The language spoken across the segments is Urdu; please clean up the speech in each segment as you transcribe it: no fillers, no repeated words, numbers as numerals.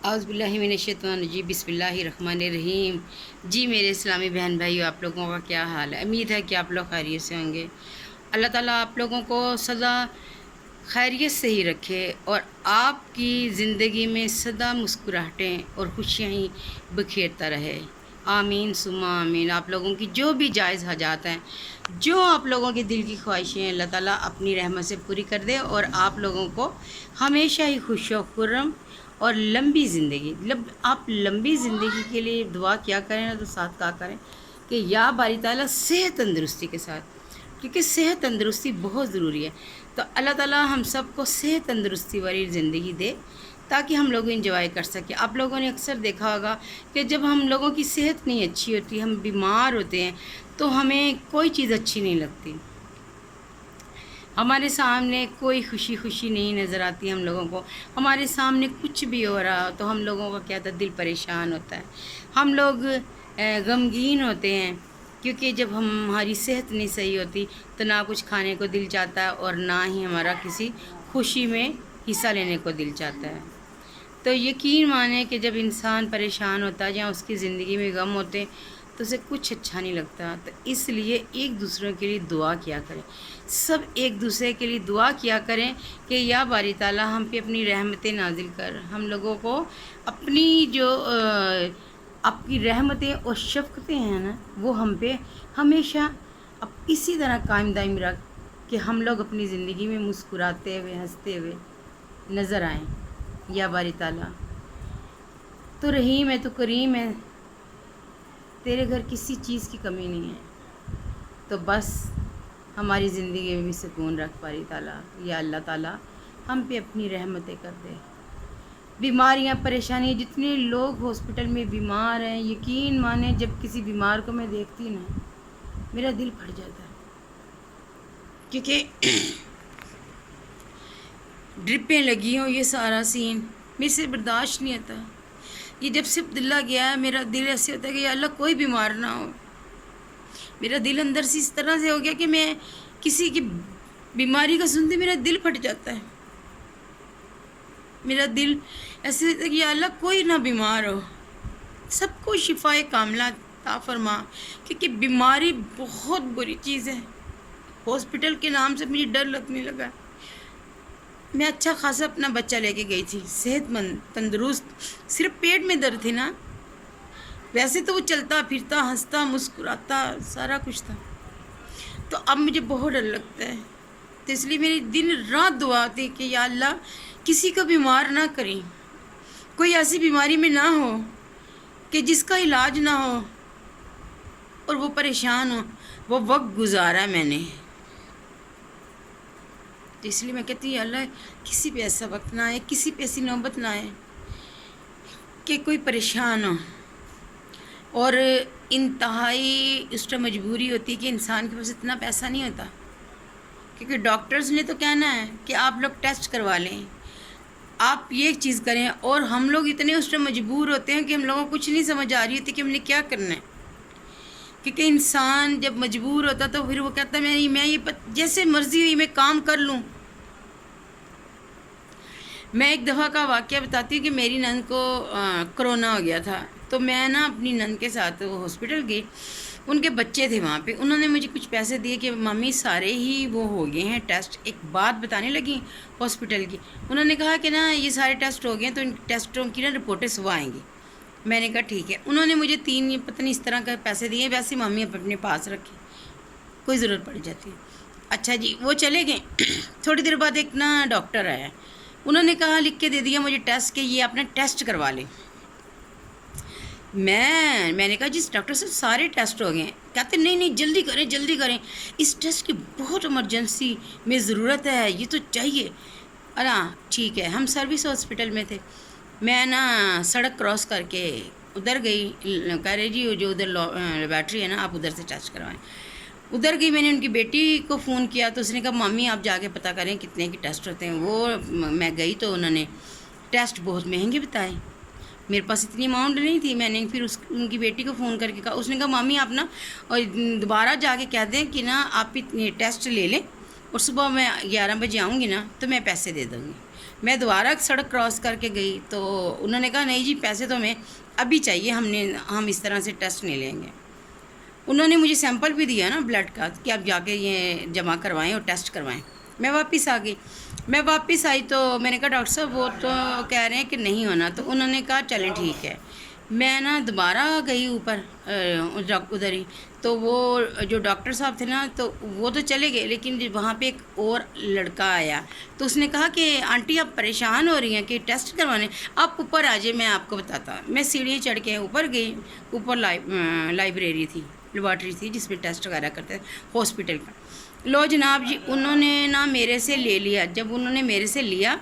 اعوذ باللہ من الشیطان الرجیم، بسم اللہ الرحمن الرحیم۔ جی میرے اسلامی بہن بھائیو، آپ لوگوں کا کیا حال ہے؟ امید ہے کہ آپ لوگ خیریت سے ہوں گے۔ اللہ تعالیٰ آپ لوگوں کو سدا خیریت سے ہی رکھے اور آپ کی زندگی میں سدا مسکراہٹیں اور خوشیاں ہی بکھیرتا رہے۔ آمین ثم آمین۔ آپ لوگوں کی جو بھی جائز حاجات ہیں، جو آپ لوگوں کے دل کی خواہشیں ہیں، اللہ تعالیٰ اپنی رحمت سے پوری کر دے اور آپ لوگوں کو ہمیشہ ہی خوش و خرم اور لمبی زندگی آپ لمبی زندگی کے لیے دعا کیا کریں نا، تو ساتھ کہا کریں کہ یا باری تعالیٰ صحت تندرستی کے ساتھ، کیونکہ صحت تندرستی بہت ضروری ہے۔ تو اللہ تعالیٰ ہم سب کو صحت تندرستی والی زندگی دے تاکہ ہم لوگ انجوائے کر سکیں۔ آپ لوگوں نے اکثر دیکھا ہوگا کہ جب ہم لوگوں کی صحت نہیں اچھی ہوتی، ہم بیمار ہوتے ہیں، تو ہمیں کوئی چیز اچھی نہیں لگتی، ہمارے سامنے کوئی خوشی نہیں نظر آتی ہم لوگوں کو۔ ہمارے سامنے کچھ بھی ہو رہا ہو تو ہم لوگوں کا کیا تھا، دل پریشان ہوتا ہے، ہم لوگ غمگین ہوتے ہیں، کیونکہ جب ہماری صحت نہیں صحیح ہوتی تو نہ کچھ کھانے کو دل چاہتا ہے اور نہ ہی ہمارا کسی خوشی میں حصہ لینے کو دل چاہتا ہے۔ تو یقین مانیں کہ جب انسان پریشان ہوتا ہے یا اس کی زندگی میں غم ہوتے تو اسے کچھ اچھا نہیں لگتا۔ تو اس لیے ایک دوسرے کے لیے دعا کیا کریں، سب ایک دوسرے کے لیے دعا کیا کریں کہ یا باری تعالیٰ ہم پہ اپنی رحمتیں نازل کر، ہم لوگوں کو اپنی جو آپ کی رحمتیں اور شفقتیں ہیں نا، وہ ہم پہ ہمیشہ اب اسی طرح قائم دائم رکھ کہ ہم لوگ اپنی زندگی میں مسکراتے ہوئے ہنستے ہوئے نظر آئیں۔ یا باری تعالیٰ تو رحیم ہے، تو کریم ہے، تیرے گھر کسی چیز کی کمی نہیں ہے، تو بس ہماری زندگی میں بھی سکون رکھ باری تعالیٰ۔ یا اللہ تعالیٰ ہم پہ اپنی رحمتیں کر دے۔ بیماریاں پریشانیاں، جتنے لوگ ہاسپٹل میں بیمار ہیں، یقین مانیں جب کسی بیمار کو میں دیکھتی نا، میرا دل پھٹ جاتا ہے، کیونکہ ڈرپیں لگی ہوں، یہ سارا سین میرے سے برداشت نہیں ہوتا۔ یہ جب سے عبداللہ گیا ہے، میرا دل ایسے ہوتا ہے کہ یا اللہ کوئی بیمار نہ ہو۔ میرا دل اندر سے اس طرح سے ہو گیا کہ میں کسی کی بیماری کا سنتے میرا دل پھٹ جاتا ہے، میرا دل ایسے ہوتا ہے کہ یا اللہ کوئی نہ بیمار ہو، سب کو شفائے کاملہ عطا فرما، کیونکہ بیماری بہت بری چیز ہے۔ ہاسپٹل کے نام سے مجھے ڈر لگنے لگا۔ میں اچھا خاصا اپنا بچہ لے کے گئی تھی، صحت مند تندرست، صرف پیٹ میں درد تھی نا، ویسے تو وہ چلتا پھرتا ہنستا مسکراتا سارا کچھ تھا۔ تو اب مجھے بہت ڈر لگتا ہے، تو اس لیے میری دن رات دعا آتی کہ یا اللہ کسی کو بیمار نہ کریں، کوئی ایسی بیماری میں نہ ہو کہ جس کا علاج نہ ہو اور وہ پریشان ہو۔ وہ وقت گزارا میں نے، تو اس لیے میں کہتی ہوں یا اللہ کسی پہ ایسا وقت نہ آئے، کسی پہ ایسی نوبت نہ آئے کہ کوئی پریشان ہو۔ اور انتہائی اس طرح مجبوری ہوتی ہے کہ انسان کے پاس اتنا پیسہ نہیں ہوتا، کیونکہ ڈاکٹرز نے تو کہنا ہے کہ آپ لوگ ٹیسٹ کروا لیں، آپ یہ چیز کریں، اور ہم لوگ اتنے اس طرح مجبور ہوتے ہیں کہ ہم لوگوں کو کچھ نہیں سمجھ آ رہی ہوتی کہ ہم نے کیا کرنا ہے۔ کیونکہ انسان جب مجبور ہوتا تو پھر وہ کہتا ہے میں یہ جیسے مرضی ہوئی میں کام کر لوں۔ میں ایک دفعہ کا واقعہ بتاتی ہوں کہ میری نند کو کرونا ہو گیا تھا، تو میں نا اپنی نند کے ساتھ وہ ہاسپٹل گئی، ان کے بچے تھے وہاں پہ، انہوں نے مجھے کچھ پیسے دیے کہ ممی سارے ہی وہ ہو گئے ہیں ٹیسٹ۔ ایک بات بتانے لگی ہاسپٹل کی، انہوں نے کہا کہ نا یہ سارے ٹیسٹ ہو گئے ہیں تو ان ٹیسٹوں کی نا رپورٹیں صبح آئیں گی۔ میں نے کہا ٹھیک ہے۔ انہوں نے مجھے 3 پتہ نہیں اس طرح کے پیسے دیے، ویسے ممی اپنے پاس رکھے، کوئی ضرورت پڑ جاتی ہے۔ اچھا جی، وہ چلے گئے۔ تھوڑی دیر بعد ایک نا ڈاکٹر آیا، انہوں نے کہا لکھ کے دے دیا مجھے ٹیسٹ کہ یہ اپنا ٹیسٹ کروا لیں۔ میں نے کہا جس ڈاکٹر صاحب سارے ٹیسٹ ہو گئے ہیں، کہتے نہیں جلدی کریں، اس ٹیسٹ کی بہت ایمرجنسی میں ضرورت ہے، یہ تو چاہیے۔ ہاں ٹھیک ہے، ہم سروس ہاسپٹل میں تھے، میں نا سڑک کراس کر کے ادھر گئی، کہہ رہے جی جو ادھر لیبارٹری ہے نا آپ ادھر سے ٹیسٹ کروائیں۔ ادھر گئی، میں نے ان کی بیٹی کو فون کیا تو اس نے کہا مامی آپ جا کے پتہ کریں کتنے کے ٹیسٹ ہوتے ہیں۔ وہ میں گئی تو انہوں نے ٹیسٹ بہت مہنگے بتائے، میرے پاس اتنی اماؤنٹ نہیں تھی۔ میں نے پھر ان کی بیٹی کو فون کر کے کہا، اس نے کہا مامی آپ نا اور دوبارہ جا کے کہہ دیں کہ نا آپ اتنے ٹیسٹ لے لیں اور صبح میں 11 بجے آؤں گی نا تو میں پیسے دے دوں گی۔ میں دوبارہ سڑک کراس کر کے گئی تو انہوں نے کہا نہیں جی پیسے تو ہمیں ابھی چاہیے، ہم اس طرح سے ٹیسٹ نہیں لیں گے۔ انہوں نے مجھے سیمپل بھی دیا نا بلڈ کا کہ آپ جا کے یہ جمع کروائیں اور ٹیسٹ کروائیں۔ میں واپس آ گئی۔ میں واپس آئی تو میں نے کہا ڈاکٹر صاحب وہ تو کہہ رہے ہیں کہ نہیں ہونا، تو انہوں نے کہا چلیں ٹھیک ہے۔ میں نا دوبارہ گئی اوپر ادھر ہی، تو وہ جو ڈاکٹر صاحب تھے نا تو وہ تو چلے گئے، لیکن وہاں پہ ایک اور لڑکا آیا تو اس نے کہا کہ آنٹی آپ پریشان ہو رہی ہیں کہ ٹیسٹ کروانے، آپ اوپر آ جائیں میں آپ کو بتاتا ہوں۔ میں سیڑھیاں چڑھ کے اوپر گئی۔ اوپر لائبریری تھی، لیبارٹری تھی جس میں ٹیسٹ وغیرہ کرتے تھے ہاسپٹل کا۔ لو جناب جی انہوں نے نا میرے سے لے لیا۔ جب انہوں نے میرے سے لیا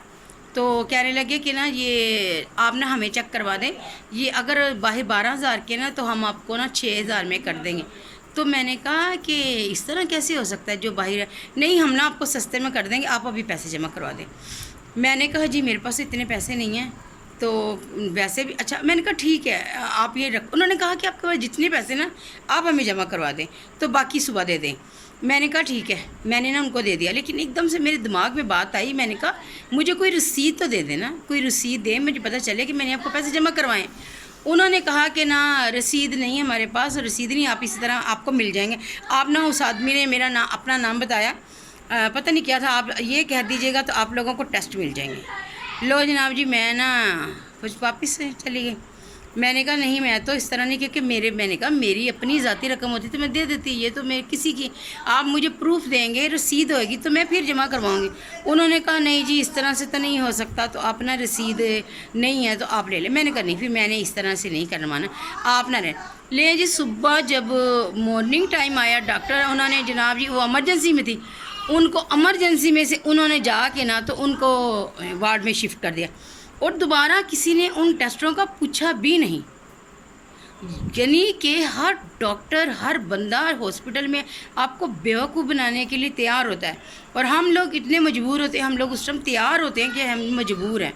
تو کہنے لگے کہ نا یہ آپ نا ہمیں چیک کروا دیں، یہ اگر باہر 12,000 کے نا تو ہم آپ کو نا 6,000 میں کر دیں گے۔ تو میں نے کہا کہ اس طرح کیسے ہو سکتا ہے جو باہر ہے؟ نہیں ہم نا آپ کو سستے میں کر دیں گے، آپ ابھی پیسے جمع کروا دیں۔ میں نے کہا جی میرے پاس اتنے پیسے نہیں ہیں، تو ویسے بھی اچھا میں نے کہا ٹھیک ہے آپ یہ انہوں نے کہا کہ آپ کے پاس جتنے پیسے نا آپ ہمیں جمع کروا دیں تو باقی صبح دے دیں۔ میں نے کہا ٹھیک ہے، میں نے نا ان کو دے دیا، لیکن ایک دم سے میرے دماغ میں بات آئی، میں نے کہا مجھے کوئی رسید تو دے دیں نا، کوئی رسید دیں مجھے پتہ چلے کہ میں نے آپ کو پیسے جمع کروائے۔ انہوں نے کہا کہ نا رسید نہیں ہے ہمارے پاس، رسید نہیں، آپ اسی طرح آپ کو مل جائیں گے۔ آپ نا اس آدمی نے میرا اپنا نام بتایا، پتہ نہیں کیا تھا، آپ یہ کہہ دیجیے گا تو آپ لوگوں کو ٹیسٹ مل جائیں گے۔ لو جناب جی میں نا واپس سے چلی گئی۔ میں نے کہا نہیں میں تو اس طرح نہیں، کیونکہ میں نے کہا میری اپنی ذاتی رقم ہوتی تو میں دے دیتی، یہ تو میں کسی کی، آپ مجھے پروف دیں گے رسید ہوئے گی تو میں پھر جمع کرواؤں گی۔ انہوں نے کہا نہیں جی اس طرح سے تو نہیں ہو سکتا، تو آپ نا رسید نہیں ہے تو آپ لے لیں۔ میں نے کہا نہیں، پھر میں نے اس طرح سے نہیں کروانا، آپ نہ لیں جی۔ صبح جب مارننگ ٹائم آیا ڈاکٹر انہوں نے جناب جی وہ ایمرجنسی میں تھی، ان کو ایمرجنسی میں سے انہوں نے جا کے نا تو ان کو وارڈ میں شفٹ کر دیا، اور دوبارہ کسی نے ان ٹیسٹوں کا پوچھا بھی نہیں۔ یعنی کہ ہر ڈاکٹر ہر بندہ ہاسپٹل میں آپ کو بیوقوف بنانے کے لیے تیار ہوتا ہے، اور ہم لوگ اتنے مجبور ہوتے ہیں، ہم لوگ اس ٹائم تیار ہوتے ہیں کہ ہم مجبور ہیں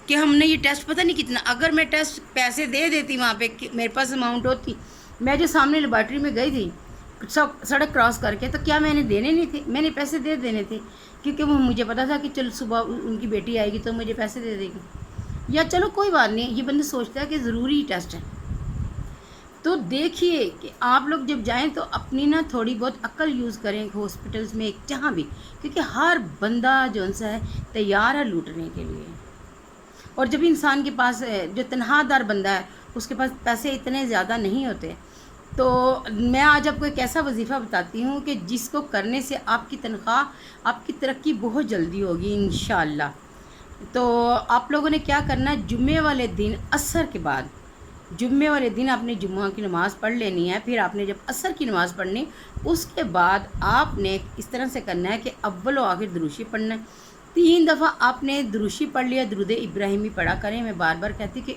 کہ ہم نے یہ ٹیسٹ پتہ نہیں کتنا، اگر میں ٹیسٹ پیسے دے دیتی وہاں پہ میرے پاس اماؤنٹ ہوتی، میں جو سامنے لیبارٹری میں گئی تھی سڑک کراس کر کے، تو کیا میں نے دینے نہیں تھے؟ میں نے پیسے دے دینے تھے، کیونکہ وہ مجھے پتا تھا کہ چل صبح ان کی بیٹی آئے گی تو مجھے پیسے دے دے گی، یا چلو کوئی بات نہیں، یہ بندہ سوچتا ہے کہ ضروری ٹیسٹ ہے۔ تو دیکھیے کہ آپ لوگ جب جائیں تو اپنی نا تھوڑی بہت عقل یوز کریں ہاسپٹلس میں جہاں بھی، کیونکہ ہر بندہ جو ان سے ہے تیار ہے لوٹنے کے لیے، اور جب انسان کے پاس جو تنہا دار بندہ ہے اس کے پاس پیسے اتنے زیادہ نہیں ہوتے، تو میں آج آپ کو ایک ایسا وظیفہ بتاتی ہوں کہ جس کو کرنے سے آپ کی تنخواہ، آپ کی ترقی بہت جلدی ہوگی انشاءاللہ۔ تو آپ لوگوں نے کیا کرنا ہے، جمعے والے دن عصر کے بعد، جمعے والے دن آپ نے جمعہ کی نماز پڑھ لینی ہے، پھر آپ نے جب عصر کی نماز پڑھنی اس کے بعد آپ نے اس طرح سے کرنا ہے کہ اول و آخر دروشی پڑھنا ہے۔ 3 دفعہ آپ نے دروشی پڑھ لیا، درود ابراہیمی پڑھا کریں۔ میں بار بار کہتی کہ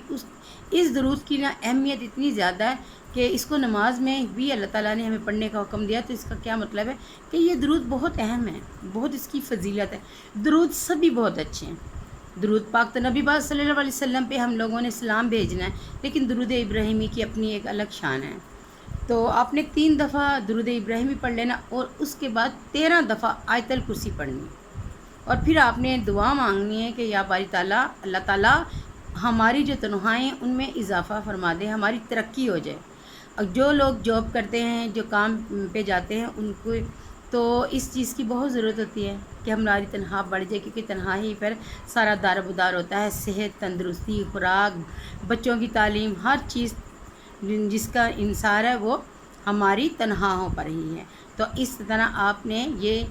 اس درود کی نا اہمیت اتنی زیادہ ہے کہ اس کو نماز میں بھی اللہ تعالیٰ نے ہمیں پڑھنے کا حکم دیا، تو اس کا کیا مطلب ہے کہ یہ درود بہت اہم ہے، بہت اس کی فضیلت ہے۔ درود سبھی بہت اچھے ہیں، درود پاک تو نبی پاک صلی اللہ علیہ وسلم پہ ہم لوگوں نے سلام بھیجنا ہے، لیکن درود ابراہیمی کی اپنی ایک الگ شان ہے۔ تو آپ نے 3 دفعہ درود ابراہیمی پڑھ لینا، اور اس کے بعد 13 دفعہ آیت الکرسی پڑھنی، اور پھر آپ نے دعا مانگنی ہے کہ یا باری تعالیٰ، اللہ تعالیٰ ہماری جو تنخواہیں ان میں اضافہ فرما دے، ہماری ترقی ہو جائے۔ اور جو لوگ جاب کرتے ہیں، جو کام پہ جاتے ہیں، ان کو تو اس چیز کی بہت ضرورت ہوتی ہے کہ ہماری تنخواہ بڑھ جائے، کیونکہ تنخواہ پر سارا دار و بدار ہوتا ہے، صحت، تندرستی، خوراک، بچوں کی تعلیم، ہر چیز جس کا انحصار ہے وہ ہماری تنخواہوں پر ہی ہے۔ تو اس طرح آپ نے یہ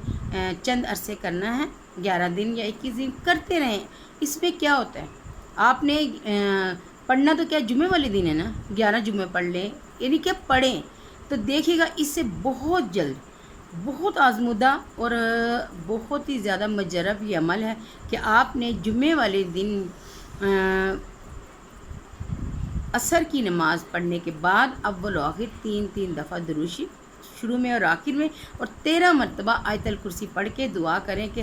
چند عرصے کرنا ہے، 11 دن یا 21 دن کرتے رہیں۔ اس میں کیا ہوتا ہے، آپ نے پڑھنا تو کیا جمعے والے دن ہے نا، 11 جمعے پڑھ لیں، یعنی کہ پڑھیں تو دیکھیے گا اس سے بہت جلد، بہت آزمودہ اور بہت ہی زیادہ مجرب یہ عمل ہے کہ آپ نے جمعے والے دن عصر کی نماز پڑھنے کے بعد اول و آخر 3 دفعہ دروشی شروع میں اور آخر میں، اور 13 مرتبہ آیت الکرسی پڑھ کے دعا کریں کہ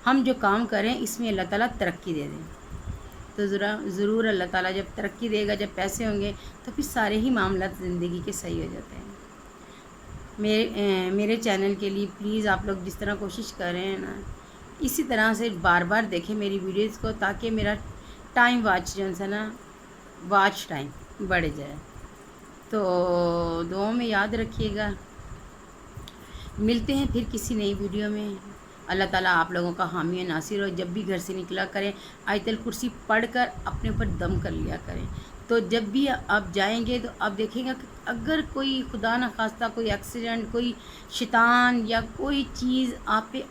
ہم جو کام کریں اس میں اللہ تعالیٰ ترقی دے دیں۔ تو ضرور اللہ تعالیٰ جب ترقی دے گا، جب پیسے ہوں گے تو پھر سارے ہی معاملات زندگی کے صحیح ہو جاتے ہیں۔ میرے چینل کے لیے پلیز آپ لوگ جس طرح کوشش کر رہے ہیں نا اسی طرح سے بار بار دیکھیں میری ویڈیوز کو تاکہ میرا ٹائم واچ جو ہے نا واچ ٹائم بڑھ جائے. تو دعاؤں میں یاد رکھیے گا. ملتے ہیں پھر کسی نئی ویڈیو میں. اللہ تعالیٰ آپ لوگوں کا حامی و ناصر ہو. جب بھی گھر سے نکلا کریں آیت الکرسی پڑھ کر اپنے اوپر دم کر لیا کریں. تو جب بھی آپ جائیں گے تو آپ دیکھیں گا کہ اگر کوئی خدا نخواستہ کوئی ایکسیڈنٹ، کوئی شیطان یا کوئی چیز آپ پہ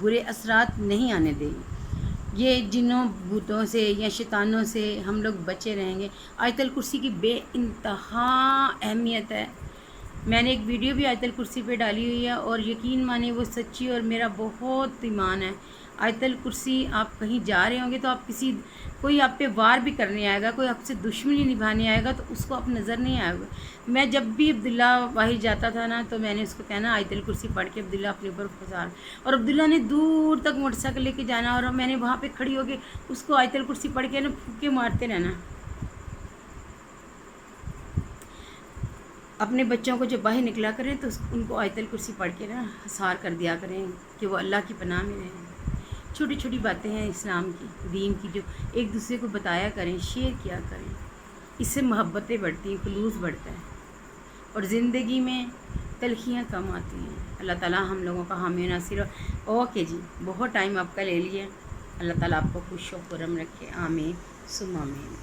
برے اثرات نہیں آنے دے گی. یہ جنوں بھوتوں سے یا شیطانوں سے ہم لوگ بچے رہیں گے. آیت الکرسی کی بے انتہا اہمیت ہے. میں نے ایک ویڈیو بھی آیت الکرسی پہ ڈالی ہوئی ہے اور یقین مانیں وہ سچی اور میرا بہت ایمان ہے. آیت الکرسی آپ کہیں جا رہے ہوں گے تو آپ کوئی آپ پہ وار بھی کرنے آئے گا، کوئی آپ سے دشمنی نبھانے آئے گا تو اس کو آپ نظر نہیں آئے گا. میں جب بھی عبداللہ واحد جاتا تھا نا تو میں نے اس کو کہنا آیت الکرسی پڑھ کے عبداللہ اپنے اوپر پھنسا. اور عبداللہ نے دور تک موٹر سائیکل لے کے جانا اور میں نے وہاں پہ کھڑی ہو کے اس کو آیت الکرسی پڑھ کے نا پھوکے مارتے رہنا. اپنے بچوں کو جب باہر نکلا کریں تو ان کو آیت الکرسی پڑھ کے نا حصار کر دیا کریں کہ وہ اللہ کی پناہ میں رہیں. چھوٹی چھوٹی باتیں ہیں اسلام کی، دین کی، جو ایک دوسرے کو بتایا کریں، شیئر کیا کریں. اس سے محبتیں بڑھتی ہیں، خلوص بڑھتا ہے اور زندگی میں تلخیاں کم آتی ہیں. اللہ تعالیٰ ہم لوگوں کا حامی و ناصر ہو. اوکے جی، بہت ٹائم آپ کا لے لیے. اللہ تعالیٰ آپ کو خوش و خرم رکھے. آمین ثم آمین.